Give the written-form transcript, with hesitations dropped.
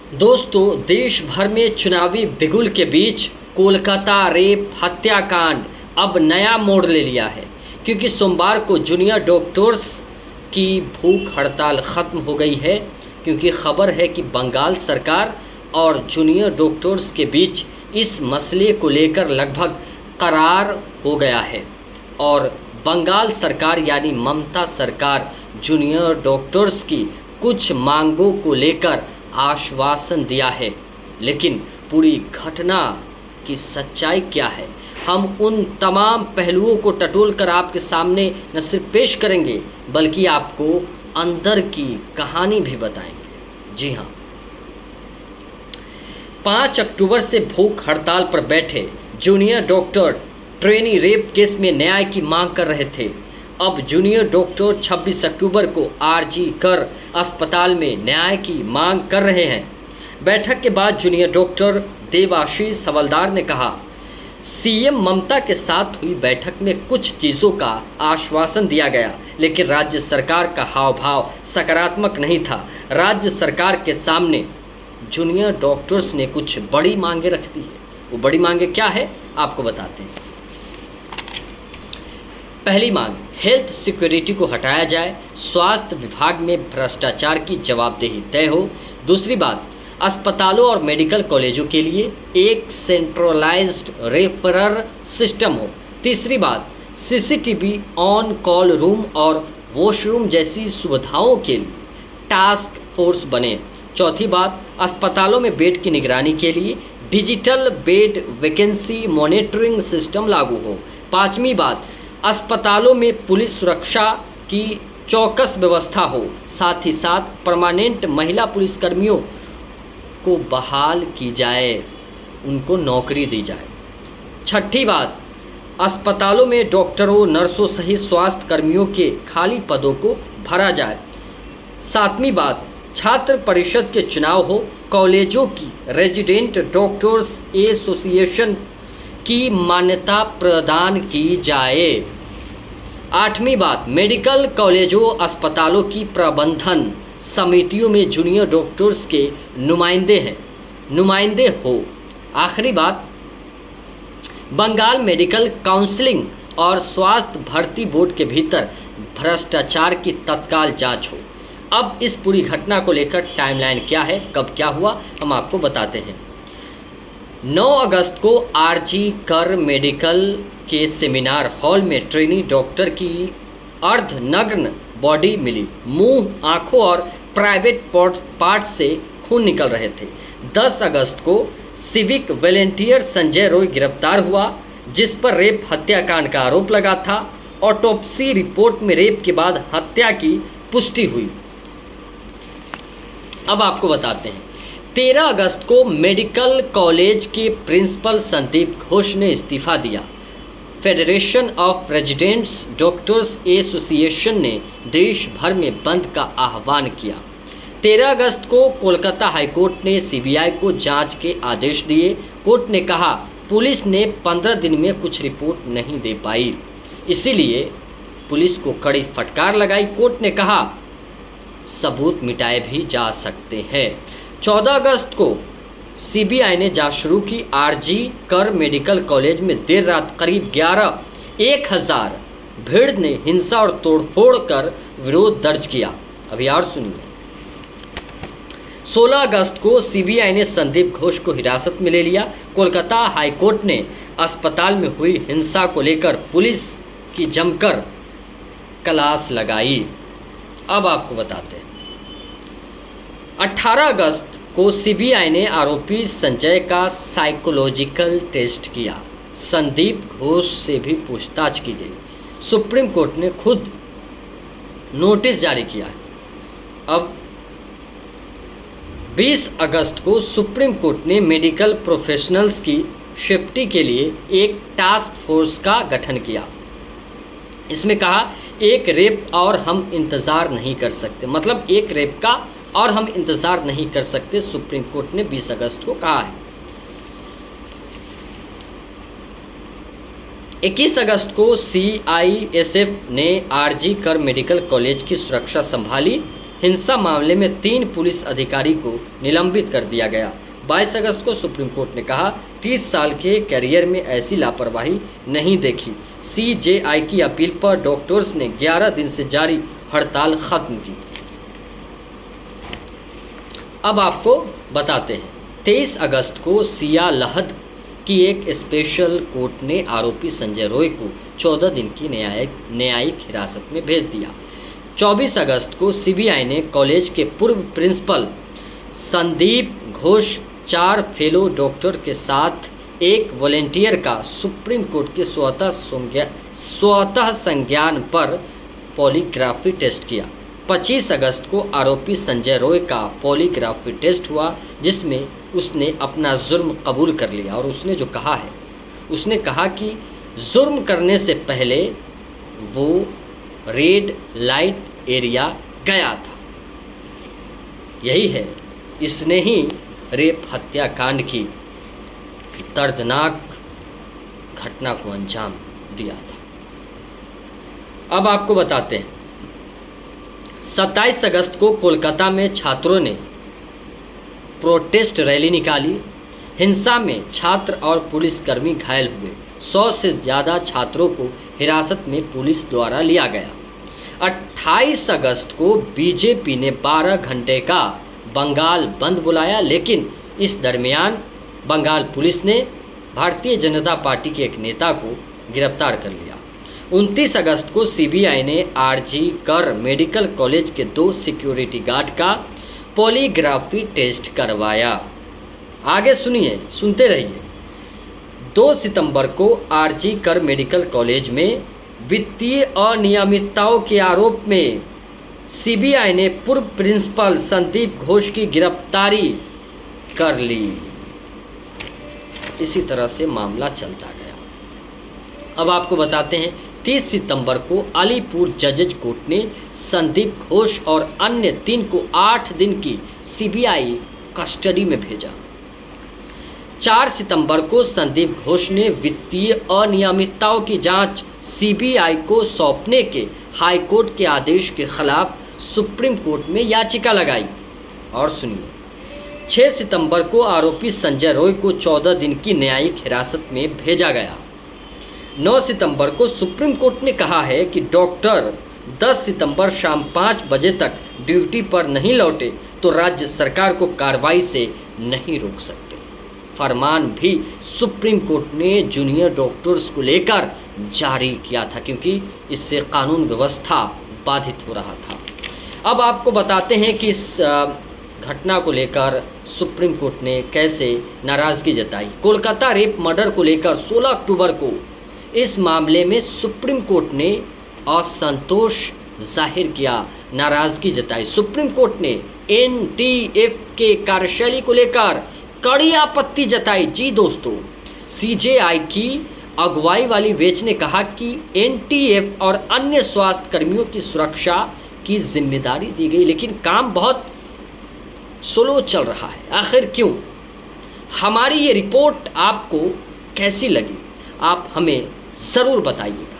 दोस्तों, देश भर में चुनावी बिगुल के बीच कोलकाता रेप हत्याकांड अब नया मोड़ ले लिया है, क्योंकि सोमवार को जूनियर डॉक्टर्स की भूख हड़ताल ख़त्म हो गई है। क्योंकि खबर है कि बंगाल सरकार और जूनियर डॉक्टर्स के बीच इस मसले को लेकर लगभग करार हो गया है और बंगाल सरकार यानी ममता सरकार जूनियर डॉक्टर्स की कुछ मांगों को लेकर आश्वासन दिया है। लेकिन पूरी घटना की सच्चाई क्या है, हम उन तमाम पहलुओं को टटोल कर आपके सामने न सिर्फ पेश करेंगे बल्कि आपको अंदर की कहानी भी बताएंगे। जी हाँ, 5 अक्टूबर से भूख हड़ताल पर बैठे junior doctor trainee rape case में न्याय की मांग कर रहे थे। अब जूनियर डॉक्टर 26 अक्टूबर को आरजी कर अस्पताल में न्याय की मांग कर रहे हैं। बैठक के बाद जूनियर डॉक्टर देवाशीष हवलदार ने कहा, सीएम ममता के साथ हुई बैठक में कुछ चीज़ों का आश्वासन दिया गया, लेकिन राज्य सरकार का हाव भाव सकारात्मक नहीं था। राज्य सरकार के सामने जूनियर डॉक्टर्स ने कुछ बड़ी मांगें रख दी है। वो बड़ी मांगें क्या है, आपको बताते हैं। पहली मांग, हेल्थ सिक्योरिटी को हटाया जाए, स्वास्थ्य विभाग में भ्रष्टाचार की जवाबदेही तय हो। दूसरी बात, अस्पतालों और मेडिकल कॉलेजों के लिए एक सेंट्रलाइज्ड रेफरर सिस्टम हो। तीसरी बात, सीसीटीवी ऑन कॉल रूम और वॉशरूम जैसी सुविधाओं के लिए टास्क फोर्स बने। चौथी बात, अस्पतालों में बेड की निगरानी के लिए digital bed vacancy monitoring system लागू हो। पाँचवीं बात, अस्पतालों में पुलिस सुरक्षा की चौकस व्यवस्था हो। साथ ही साथ परमानेंट महिला पुलिसकर्मियों को बहाल की जाए, उनको नौकरी दी जाए। छठी बात, अस्पतालों में डॉक्टरों, नर्सों सहित स्वास्थ्य कर्मियों के खाली पदों को भरा जाए। सातवीं बात, छात्र परिषद के चुनाव हो, कॉलेजों की रेजिडेंट डॉक्टर्स एसोसिएशन की मान्यता प्रदान की जाए। आठवीं बात, मेडिकल कॉलेजों अस्पतालों की प्रबंधन समितियों में जूनियर डॉक्टर्स के नुमाइंदे हो। आखिरी बात, बंगाल मेडिकल काउंसिलिंग और स्वास्थ्य भर्ती बोर्ड के भीतर भ्रष्टाचार की तत्काल जांच हो। अब इस पूरी घटना को लेकर टाइमलाइन क्या है, कब क्या हुआ, हम आपको बताते हैं। 9 अगस्त को आरजी कर मेडिकल के सेमिनार हॉल में ट्रेनी डॉक्टर की अर्धनग्न बॉडी मिली। मुंह, आंखों और प्राइवेट पार्ट से खून निकल रहे थे। 10 अगस्त को सिविक वॉलंटियर संजय रॉय गिरफ्तार हुआ, जिस पर रेप हत्याकांड का आरोप लगा था। ऑटोप्सी रिपोर्ट में रेप के बाद हत्या की पुष्टि हुई। अब आपको बताते हैं, 13 अगस्त को मेडिकल कॉलेज के प्रिंसिपल संदीप घोष ने इस्तीफा दिया। Federation of residents doctors association ने देश भर में बंद का आह्वान किया। 13 अगस्त को कोलकाता हाईकोर्ट ने सीबीआई को जांच के आदेश दिए। कोर्ट ने कहा, पुलिस ने 15 दिन में कुछ रिपोर्ट नहीं दे पाई, इसीलिए पुलिस को कड़ी फटकार लगाई। कोर्ट ने कहा, सबूत मिटाए भी जा सकते हैं। 14 अगस्त को सीबीआई ने जांच शुरू की। आरजी कर मेडिकल कॉलेज में देर रात करीब 1000 भीड़ ने हिंसा और तोड़फोड़ कर विरोध दर्ज किया। अभी और सुनिए। 16 अगस्त को सीबीआई ने संदीप घोष को हिरासत में ले लिया। कोलकाता हाईकोर्ट ने अस्पताल में हुई हिंसा को लेकर पुलिस की जमकर क्लास लगाई। अब आपको बताते हैं, 18 अगस्त को सीबीआई ने आरोपी संजय का साइकोलॉजिकल टेस्ट किया। संदीप घोष से भी पूछताछ की गई। सुप्रीम कोर्ट ने खुद नोटिस जारी किया है। अब 20 अगस्त को सुप्रीम कोर्ट ने मेडिकल प्रोफेशनल्स की सेफ्टी के लिए एक टास्क फोर्स का गठन किया। इसमें कहा, एक रेप और हम इंतज़ार नहीं कर सकते, मतलब एक रेप का और हम इंतज़ार नहीं कर सकते, सुप्रीम कोर्ट ने 20 अगस्त को कहा है। 21 अगस्त को सीआईएसएफ ने आरजी कर मेडिकल कॉलेज की सुरक्षा संभाली। हिंसा मामले में 3 पुलिस अधिकारी को निलंबित कर दिया गया। 22 अगस्त को सुप्रीम कोर्ट ने कहा 30 साल के करियर में ऐसी लापरवाही नहीं देखी। सीजेआई की अपील पर डॉक्टर्स ने 11 दिन से जारी हड़ताल खत्म की। अब आपको बताते हैं 23 अगस्त को सियालहद की एक स्पेशल कोर्ट ने आरोपी संजय रॉय को 14 दिन की न्यायिक हिरासत में भेज दिया। 24 अगस्त को सीबीआई ने कॉलेज के पूर्व principal Sandip Ghosh, 4 fellow doctor के साथ एक वॉलेंटियर का सुप्रीम कोर्ट के स्वतः संज्ञान पर पॉलीग्राफी टेस्ट किया। 25 अगस्त को आरोपी संजय रॉय का पॉलीग्राफी टेस्ट हुआ, जिसमें उसने अपना जुर्म कबूल कर लिया और उसने जो कहा है, उसने कहा कि जुर्म करने से पहले वो रेड लाइट एरिया गया था। यही है, इसने ही रेप हत्याकांड की दर्दनाक घटना को अंजाम दिया था। अब आपको बताते हैं 27 अगस्त को कोलकाता में छात्रों ने प्रोटेस्ट रैली निकाली। हिंसा में छात्र और पुलिसकर्मी घायल हुए। 100 से ज़्यादा छात्रों को हिरासत में पुलिस द्वारा लिया गया। 28 अगस्त को बीजेपी ने 12 घंटे का बंगाल बंद बुलाया, लेकिन इस दरमियान बंगाल पुलिस ने भारतीय जनता पार्टी के एक नेता को गिरफ्तार कर लिया। 29 अगस्त को सीबीआई ने आरजी कर मेडिकल कॉलेज के 2 सिक्योरिटी गार्ड का पॉलीग्राफी टेस्ट करवाया। आगे सुनिए, सुनते रहिए। 2 सितंबर को आरजी कर मेडिकल कॉलेज में वित्तीय अनियमितताओं के आरोप में सीबीआई ने पूर्व प्रिंसिपल संदीप घोष की गिरफ्तारी कर ली। इसी तरह से मामला चलता गया। अब आपको बताते हैं 30 सितंबर को अलीपुर जजेज कोर्ट ने संदीप घोष और अन्य 3 को 8 दिन की सीबीआई कस्टडी में भेजा। 4 सितंबर को संदीप घोष ने वित्तीय अनियमितताओं की जांच सीबीआई को सौंपने के हाईकोर्ट के आदेश के खिलाफ सुप्रीम कोर्ट में याचिका लगाई। और सुनिए, 6 सितंबर को आरोपी संजय रॉय को 14 दिन की न्यायिक हिरासत में भेजा गया। 9 सितंबर को सुप्रीम कोर्ट ने कहा है कि डॉक्टर 10 सितंबर शाम 5 बजे तक ड्यूटी पर नहीं लौटे तो राज्य सरकार को कार्रवाई से नहीं रोक सकते। फरमान भी सुप्रीम कोर्ट ने जूनियर डॉक्टर्स को लेकर जारी किया था, क्योंकि इससे कानून व्यवस्था बाधित हो रहा था। अब आपको बताते हैं कि इस घटना को लेकर सुप्रीम कोर्ट ने कैसे नाराज़गी जताई। कोलकाता रेप मर्डर को लेकर 16 अक्टूबर को इस मामले में सुप्रीम कोर्ट ने असंतोष जाहिर किया, नाराज़गी जताई। सुप्रीम कोर्ट ने एनटीएफ के कार्यशैली को लेकर कड़ी आपत्ति जताई। जी दोस्तों, सीजेआई की अगुवाई वाली बेंच ने कहा कि एनटीएफ और अन्य स्वास्थ्य कर्मियों की सुरक्षा की जिम्मेदारी दी गई, लेकिन काम बहुत स्लो चल रहा है। आखिर क्यों? हमारी ये रिपोर्ट आपको कैसी लगी, आप हमें ज़रूर बताइएगा।